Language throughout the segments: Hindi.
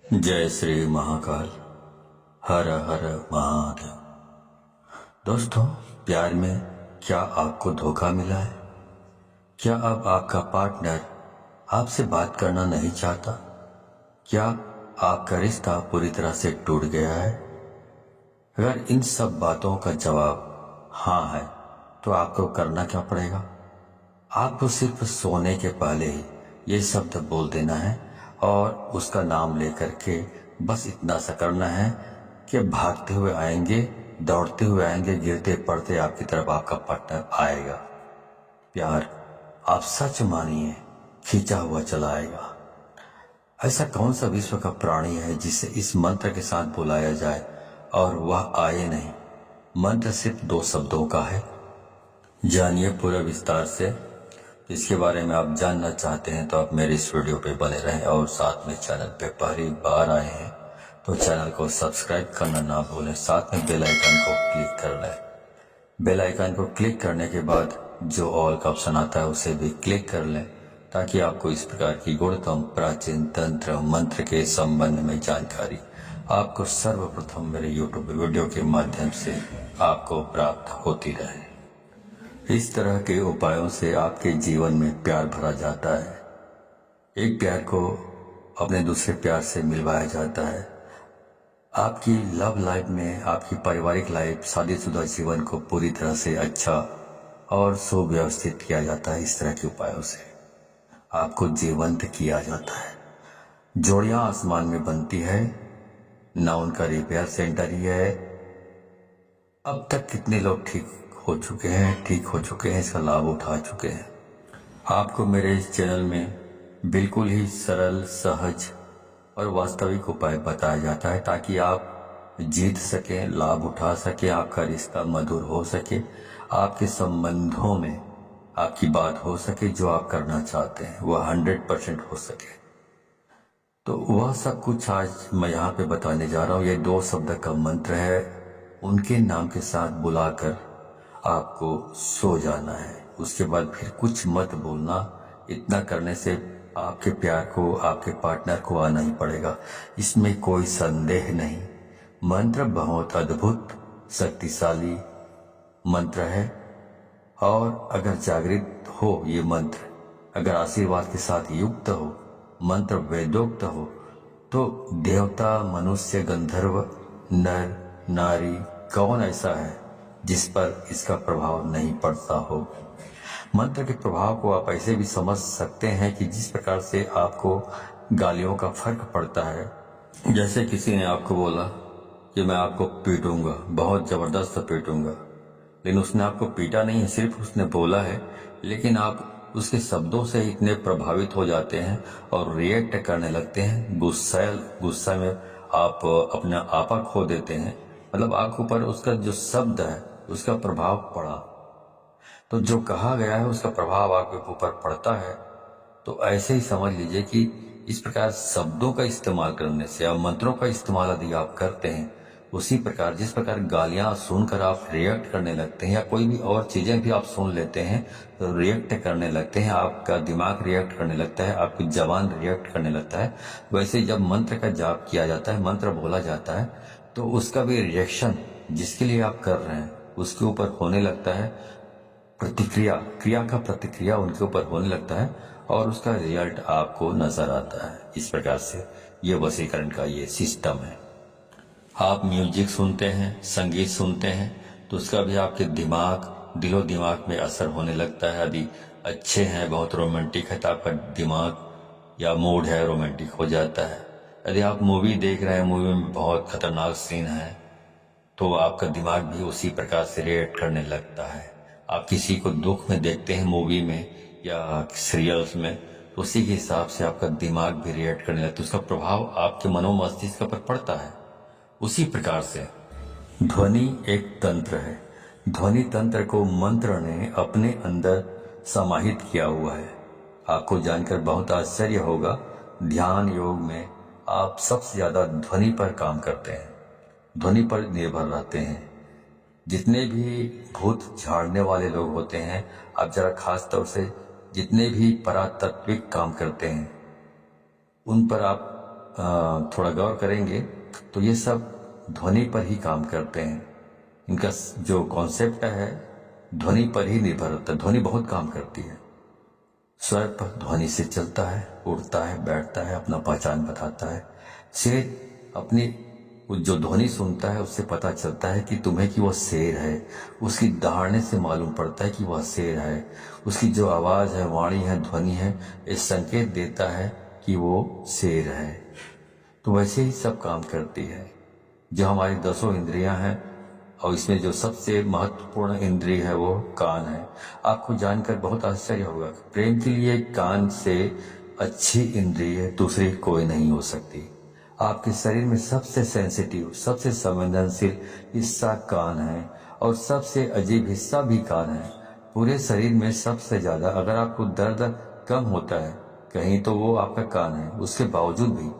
जय श्री महाकाल। हर हर महादेव। दोस्तों, प्यार में क्या आपको धोखा मिला है? क्या अब आपका पार्टनर आपसे बात करना नहीं चाहता? क्या आपका रिश्ता पूरी तरह से टूट गया है? अगर इन सब बातों का जवाब हाँ है तो आपको करना क्या पड़ेगा? आपको सिर्फ सोने के पहले ही ये शब्द बोल देना है और उसका नाम लेकर के बस इतना सा करना है कि भागते हुए आएंगे, दौड़ते हुए आएंगे, गिरते पड़ते आपकी तरफ आपका पार्टनर आएगा। प्यार आप सच मानिए खींचा हुआ चला आएगा। ऐसा कौन सा विश्व का प्राणी है जिसे इस मंत्र के साथ बुलाया जाए और वह आए नहीं? मंत्र सिर्फ 2 शब्दों का है। जानिए पूरा विस्तार से। इसके बारे में आप जानना चाहते हैं तो आप मेरे इस वीडियो पे बने रहें और साथ में चैनल पे पहली बार आए हैं तो चैनल को सब्सक्राइब करना ना भूलें, साथ में बेल आइकन को क्लिक कर लें। बेल आइकन को क्लिक करने के बाद जो ऑल का ऑप्शन आता है उसे भी क्लिक कर लें ताकि आपको इस प्रकार की गुणतम प्राचीन तंत्र मंत्र के संबंध में जानकारी आपको सर्वप्रथम मेरे यूट्यूब वीडियो के माध्यम से आपको प्राप्त होती रहे। इस तरह के उपायों से आपके जीवन में प्यार भरा जाता है। एक प्यार को अपने दूसरे प्यार से मिलवाया जाता है। आपकी लव लाइफ में, आपकी पारिवारिक लाइफ, शादीशुदा जीवन को पूरी तरह से अच्छा और सुव्यवस्थित किया जाता है। इस तरह के उपायों से आपको जीवंत किया जाता है। जोड़ियां आसमान में बनती है, ना उनका रिपेयर सेंटर ही है। अब तक कितने लोग ठीक हो चुके हैं, इसका लाभ उठा चुके हैं। आपको मेरे इस चैनल में बिल्कुल ही सरल, सहज और वास्तविक उपाय बताया जाता है ताकि आप जीत सकें, लाभ उठा सकें, आपका रिश्ता मधुर हो सके, आपके संबंधों में आपकी बात हो सके, जो आप करना चाहते हैं वह 100% हो सके। तो वह सब कुछ आज मैं यहाँ पे बताने जा रहा हूँ। ये 2 शब्द का मंत्र है। उनके नाम के साथ बुलाकर आपको सो जाना है। उसके बाद फिर कुछ मत बोलना। इतना करने से आपके प्यार को, आपके पार्टनर को आना ही पड़ेगा, इसमें कोई संदेह नहीं। मंत्र बहुत अद्भुत, शक्तिशाली मंत्र है और अगर जागृत हो ये मंत्र, अगर आशीर्वाद के साथ युक्त हो, मंत्र वेदोक्त हो, तो देवता, मनुष्य, गंधर्व, नर, नारी, कौन ऐसा है जिस पर इसका प्रभाव नहीं पड़ता हो। मंत्र के प्रभाव को आप ऐसे भी समझ सकते हैं कि जिस प्रकार से आपको गालियों का फर्क पड़ता है। जैसे किसी ने आपको बोला कि मैं आपको पीटूंगा, बहुत जबरदस्त पीटूंगा, लेकिन उसने आपको पीटा नहीं है, सिर्फ उसने बोला है, लेकिन आप उसके शब्दों से इतने प्रभावित हो जाते हैं और रिएक्ट करने लगते हैं। गुस्सा में आप अपना आपा खो देते हैं। मतलब आपके ऊपर उसका जो शब्द है उसका प्रभाव पड़ा, तो जो कहा गया है उसका प्रभाव आपके ऊपर पड़ता है। तो ऐसे ही समझ लीजिए कि इस प्रकार शब्दों का इस्तेमाल करने से या मंत्रों का इस्तेमाल यदि आप करते हैं, उसी प्रकार जिस प्रकार गालियां सुनकर आप रिएक्ट करने लगते हैं या कोई भी और चीजें भी आप सुन लेते हैं तो रिएक्ट करने लगते हैं, आपका दिमाग रिएक्ट करने लगता है, आपकी जबान रिएक्ट करने लगता है। वैसे जब मंत्र का जाप किया जाता है, मंत्र बोला जाता है, तो उसका भी रिएक्शन जिसके लिए आप कर रहे हैं उसके ऊपर होने लगता है। क्रिया का प्रतिक्रिया उनके ऊपर होने लगता है और उसका रिजल्ट आपको नजर आता है। इस प्रकार से ये वशीकरण का ये सिस्टम है। आप म्यूजिक सुनते हैं, संगीत सुनते हैं, तो उसका भी आपके दिलो दिमाग में असर होने लगता है। यदि अच्छे हैं, बहुत रोमांटिक है, तो आपका दिमाग या मूड है रोमांटिक हो जाता है। यदि आप मूवी देख रहे हैं, मूवी में बहुत खतरनाक सीन है, तो आपका दिमाग भी उसी प्रकार से रिएक्ट करने लगता है। आप किसी को दुख में देखते हैं मूवी में या सीरियल्स में, तो उसी के हिसाब से आपका दिमाग भी रिएक्ट करने लगता है, उसका प्रभाव आपके मनोमस्तिष्क पर पड़ता है। उसी प्रकार से ध्वनि एक तंत्र है। ध्वनि तंत्र को मंत्र ने अपने अंदर समाहित किया हुआ है। आपको जानकर बहुत आश्चर्य होगा, ध्यान योग में आप सबसे ज्यादा ध्वनि पर काम करते हैं, ध्वनि पर निर्भर रहते हैं। जितने भी भूत झाड़ने वाले लोग होते हैं, आप जरा खास तौर से जितने भी परातात्विक काम करते हैं उन पर आप थोड़ा गौर करेंगे तो ये सब ध्वनि पर ही काम करते हैं। इनका जो कॉन्सेप्ट है ध्वनि पर ही निर्भर होता है। ध्वनि बहुत काम करती है। स्वर पर ध्वनि से चलता है, उड़ता है, बैठता है, अपना पहचान बताता है। शेर अपनी जो ध्वनि सुनता है उससे पता चलता है कि तुम्हें कि वह शेर है। उसकी दहाड़ने से मालूम पड़ता है कि वह शेर है। उसकी जो आवाज़ है, वाणी है, ध्वनि है, ये संकेत देता है कि वो शेर है। तो वैसे ही सब काम करती है। जो हमारी 10 इंद्रियां हैं और इसमें जो सबसे महत्वपूर्ण इंद्रिय है वो कान है। आपको जानकर बहुत आश्चर्य होगा, प्रेम के लिए कान से अच्छी इंद्रिय दूसरी कोई नहीं हो सकती। आपके शरीर में सबसे सेंसिटिव, सबसे संवेदनशील हिस्सा कान है और सबसे अजीब हिस्सा भी कान है। पूरे शरीर में सबसे ज्यादा अगर आपको दर्द कम होता है कहीं तो वो आपका कान है। उसके बावजूद भी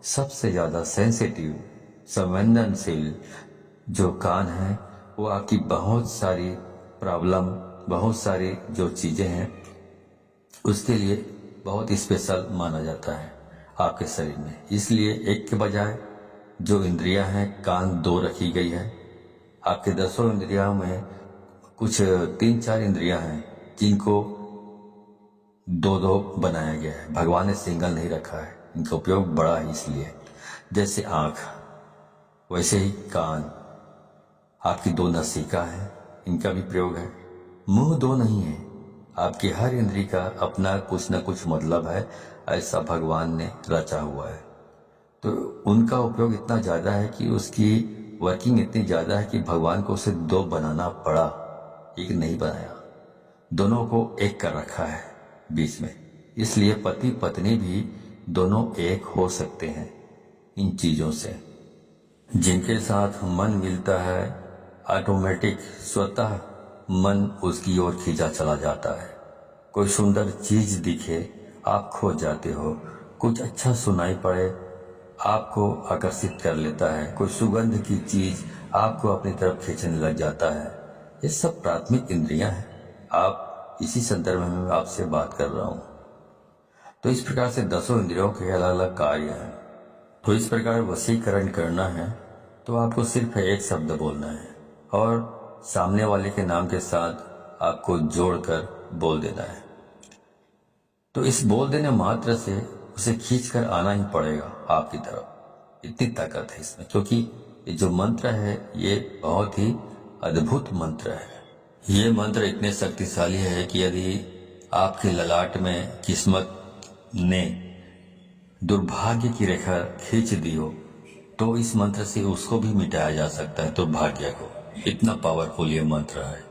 सबसे ज्यादा सेंसिटिव, संवेदनशील जो कान है वो आपकी बहुत सारी प्रॉब्लम, बहुत सारी जो चीजें हैं उसके लिए बहुत स्पेशल माना जाता है आपके शरीर में। इसलिए एक के बजाय जो इंद्रियां हैं, कान 2 रखी गई है। आपके 10 इंद्रियों में कुछ 3-4 इंद्रियां हैं जिनको 2-2 बनाया गया है। भगवान ने सिंगल नहीं रखा है, इनका उपयोग बड़ा है। इसलिए जैसे आंख वैसे ही कान, आपकी 2 नसिका है, इनका भी प्रयोग है। मुंह 2 नहीं है। आपकी हर इंद्री का अपना कुछ न कुछ मतलब है, ऐसा भगवान ने रचा हुआ है। तो उनका उपयोग इतना ज्यादा है कि उसकी वर्किंग इतनी ज्यादा है कि भगवान को उसे 2 बनाना पड़ा, एक नहीं बनाया। दोनों को एक कर रखा है बीच में। इसलिए पति पत्नी भी दोनों एक हो सकते हैं इन चीजों से। जिनके साथ मन मिलता है ऑटोमेटिक स्वतः मन उसकी ओर खींचा चला जाता है। कोई सुंदर चीज दिखे आप खो जाते हो। कुछ अच्छा सुनाई पड़े आपको आकर्षित कर लेता है। कोई सुगंध की चीज आपको अपनी तरफ खींचने लग जाता है। ये सब प्राथमिक इंद्रियां हैं। आप इसी संदर्भ में मैं आपसे बात कर रहा हूँ। तो इस प्रकार से 10 इंद्रियों के अलग अलग कार्य हैं। तो इस प्रकार वशीकरण करना है तो आपको सिर्फ एक शब्द बोलना है और सामने वाले के नाम के साथ आपको जोड़कर बोल देना है। तो इस बोल देने मात्र से उसे खींचकर आना ही पड़ेगा आपकी तरफ। इतनी ताकत है इसमें, क्योंकि ये जो मंत्र है ये बहुत ही अद्भुत मंत्र है। ये मंत्र इतने शक्तिशाली है कि यदि आपके ललाट में किस्मत ने दुर्भाग्य की रेखा खींच दी हो तो इस मंत्र से उसको भी मिटाया जा सकता है, दुर्भाग्य को। इतना पावरफुल ये मंत्र है।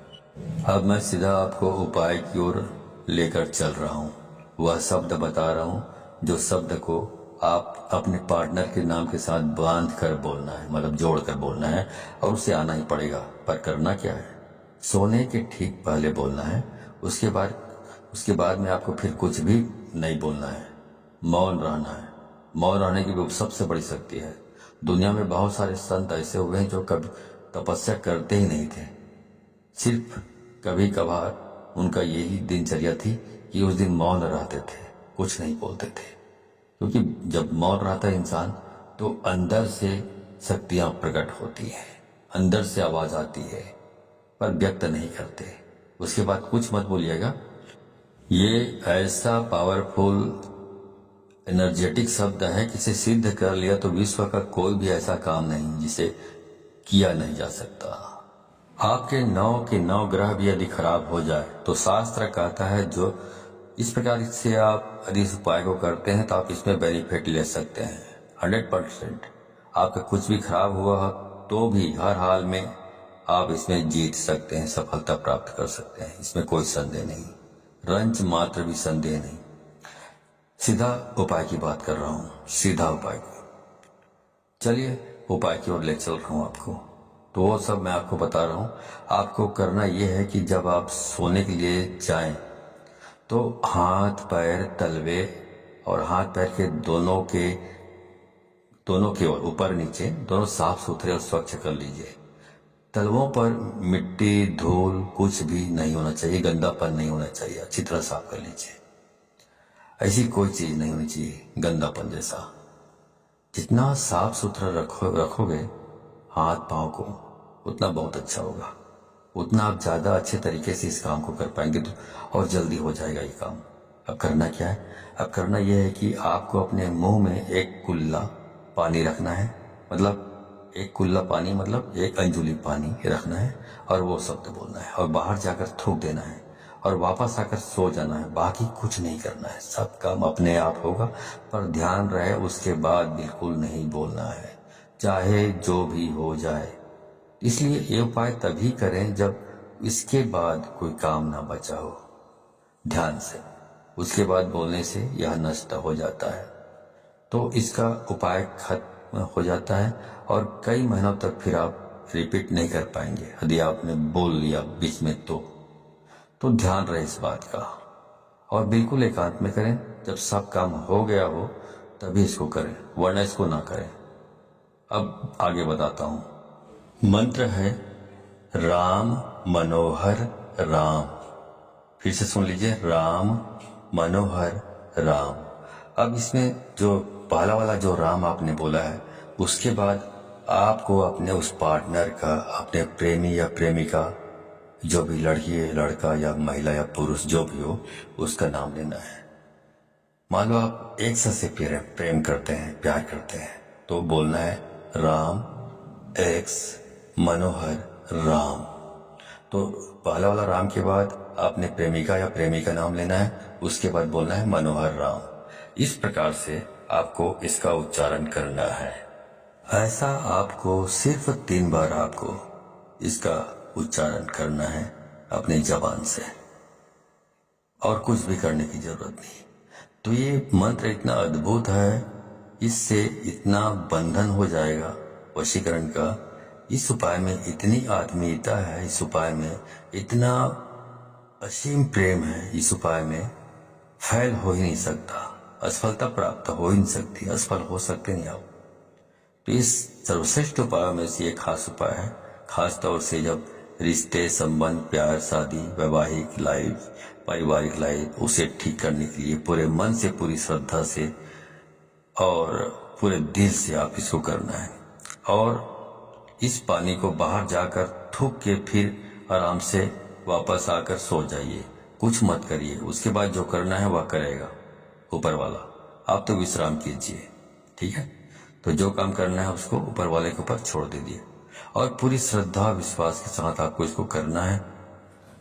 अब मैं सीधा आपको उपाय की ओर लेकर चल रहा हूँ। वह शब्द बता रहा हूँ जो शब्द को आप अपने पार्टनर के नाम के साथ बांध कर बोलना है, मतलब जोड़ कर बोलना है और उसे आना ही पड़ेगा। पर करना क्या है, सोने के ठीक पहले बोलना है। उसके बाद में आपको फिर कुछ भी नहीं बोलना है, मौन रहना है। मौन रहने की भी सबसे बड़ी शक्ति है। दुनिया में बहुत सारे संत ऐसे हुए हैं जो कभी तपस्या करते ही नहीं थे। सिर्फ कभी कभार उनका यही दिनचर्या थी कि उस दिन मौन रहते थे, कुछ नहीं बोलते थे। क्योंकि जब मौन रहता है इंसान तो अंदर से शक्तियां प्रकट होती हैं, अंदर से आवाज आती है, पर व्यक्त नहीं करते। उसके बाद कुछ मत बोलिएगा। ये ऐसा पावरफुल एनर्जेटिक शब्द है कि इसे सिद्ध कर लिया तो विश्व का कोई भी ऐसा काम नहीं जिसे किया नहीं जा सकता। आपके 9 के 9 ग्रह भी यदि खराब हो जाए तो शास्त्र कहता है जो इस प्रकार से आप यदि इस उपाय को करते हैं तो आप इसमें बेनिफिट ले सकते हैं 100%। आपका कुछ भी खराब हुआ तो भी हर हाल में आप इसमें जीत सकते हैं, सफलता प्राप्त कर सकते हैं। इसमें कोई संदेह नहीं, रंच मात्र भी संदेह नहीं। सीधा उपाय की बात कर रहा हूँ, सीधा उपाय को। चलिए उपाय की ओर ले चल रहा हूँ आपको। तो वो सब मैं आपको बता रहा हूँ। आपको करना यह है कि जब आप सोने के लिए जाएं तो हाथ पैर तलवे और हाथ पैर के दोनों के ओर ऊपर नीचे दोनों साफ सुथरे और स्वच्छ कर लीजिए। तलवों पर मिट्टी धूल कुछ भी नहीं होना चाहिए, गंदापन नहीं होना चाहिए। अच्छी तरह साफ कर लीजिए। ऐसी कोई चीज नहीं होनी चाहिए गंदापन जैसा। जितना साफ सुथरा रखोगे हाथ पाँव को, उतना बहुत अच्छा होगा, उतना आप ज़्यादा अच्छे तरीके से इस काम को कर पाएंगे और जल्दी हो जाएगा ये काम। अब करना क्या है? अब करना यह है कि आपको अपने मुंह में एक कुल्ला पानी रखना है, मतलब एक कुल्ला पानी मतलब एक अंजुली पानी रखना है और वो शब्द बोलना है और बाहर जाकर थूक देना है और वापस आकर सो जाना है। बाकी कुछ नहीं करना है, सब काम अपने आप होगा, पर ध्यान रहे उसके बाद बिल्कुल नहीं बोलना है, चाहे जो भी हो जाए। इसलिए ये उपाय तभी करें जब इसके बाद कोई काम ना बचा हो। ध्यान से उसके बाद बोलने से यह नष्ट हो जाता है, तो इसका उपाय खत्म हो जाता है और कई महीनों तक फिर आप रिपीट नहीं कर पाएंगे यदि आपने बोल लिया बीच में तो ध्यान रहे इस बात का। और बिल्कुल एकांत में करें, जब सब काम हो गया हो तभी इसको करें, वरना इसको ना करें। अब आगे बताता हूं। मंत्र है राम मनोहर राम। फिर से सुन लीजिए, राम मनोहर राम। अब इसमें जो पहला वाला जो राम आपने बोला है, उसके बाद आपको अपने उस पार्टनर का, अपने प्रेमी या प्रेमिका, जो भी लड़की है, लड़का या महिला या पुरुष जो भी हो, उसका नाम लेना है। मान लो आप एक से प्रेम करते हैं, प्यार करते हैं, तो बोलना है राम एक्स मनोहर राम। तो पहला वाला राम के बाद आपने प्रेमिका या प्रेमी का नाम लेना है, उसके बाद बोलना है मनोहर राम। इस प्रकार से आपको इसका उच्चारण करना है। ऐसा आपको सिर्फ 3 बार आपको इसका उच्चारण करना है अपनी जबान से, और कुछ भी करने की जरूरत नहीं। तो ये मंत्र इतना अद्भुत है, इससे इतना बंधन हो जाएगा वशीकरण का। इस उपाय में इतनी आत्मीयता है, इस उपाय में इतना असीम प्रेम है, इस उपाय में फैल हो ही नहीं सकता, असफलता प्राप्त हो ही नहीं सकती, असफल हो सकते नहीं आप। तो इस सर्वश्रेष्ठ उपायों में से ये खास उपाय है, खास तौर से जब रिश्ते, संबंध, प्यार, शादी, वैवाहिक लाइफ, पारिवारिक लाइफ, उसे ठीक करने के लिए पूरे मन से, पूरी श्रद्धा से और पूरे दिल से आप इसको करना है। और इस पानी को बाहर जाकर थूक के फिर आराम से वापस आकर सो जाइए, कुछ मत करिए। उसके बाद जो करना है वह करेगा ऊपर वाला, आप तो विश्राम कीजिए, ठीक है। तो जो काम करना है उसको ऊपर वाले के ऊपर छोड़ दीजिए और पूरी श्रद्धा विश्वास के साथ आपको इसको करना है।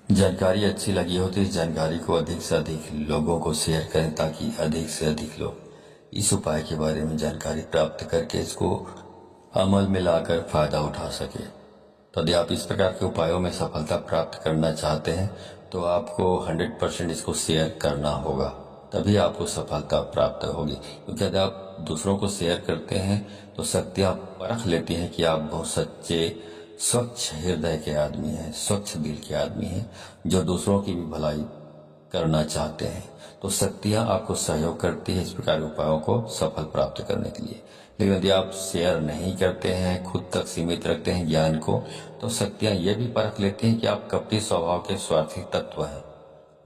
जानकारी अच्छी लगी हो तो इस जानकारी को अधिक से अधिक लोगों को शेयर करें, ताकि अधिक से अधिक लोग इस उपाय के बारे में जानकारी प्राप्त करके इसको अमल में लाकर फायदा उठा सके। तो यदि आप इस प्रकार के उपायों में सफलता प्राप्त करना चाहते हैं तो आपको 100% इसको शेयर करना होगा, तभी आपको सफलता प्राप्त होगी। क्योंकि यदि आप दूसरों को शेयर करते हैं तो शक्तियाँ परख लेती हैं कि आप बहुत सच्चे, स्वच्छ हृदय के आदमी हैं, स्वच्छ दिल के आदमी हैं, जो दूसरों की भी भलाई करना चाहते हैं। तो शक्तियाँ आपको सहयोग करती है इस प्रकार के उपायों को सफल प्राप्त करने के लिए। लेकिन यदि आप शेयर नहीं करते हैं, खुद तक सीमित रखते हैं ज्ञान को, तो शक्तियाँ ये भी परख लेती हैं कि आप कपटी स्वभाव के स्वार्थी तत्व हैं,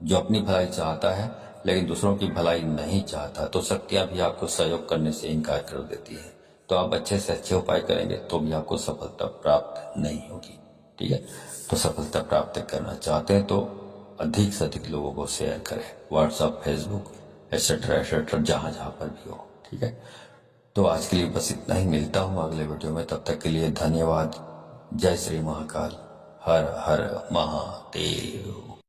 जो अपनी भलाई चाहता है लेकिन दूसरों की भलाई नहीं चाहता। तो शक्तियाँ भी आपको सहयोग करने से इनकार कर देती है। तो आप अच्छे से अच्छे उपाय करेंगे तो भी आपको सफलता प्राप्त नहीं होगी, ठीक है। तो सफलता प्राप्त करना चाहते हैं तो अधिक से अधिक लोगों को शेयर करें, व्हाट्सएप, फेसबुक एटसेट्रा एटसेट्रा, जहाँ जहाँ पर भी हो, ठीक है। तो आज के लिए बस इतना ही, मिलता हूँ अगले वीडियो में, तब तक के लिए धन्यवाद। जय श्री महाकाल, हर हर महादेव।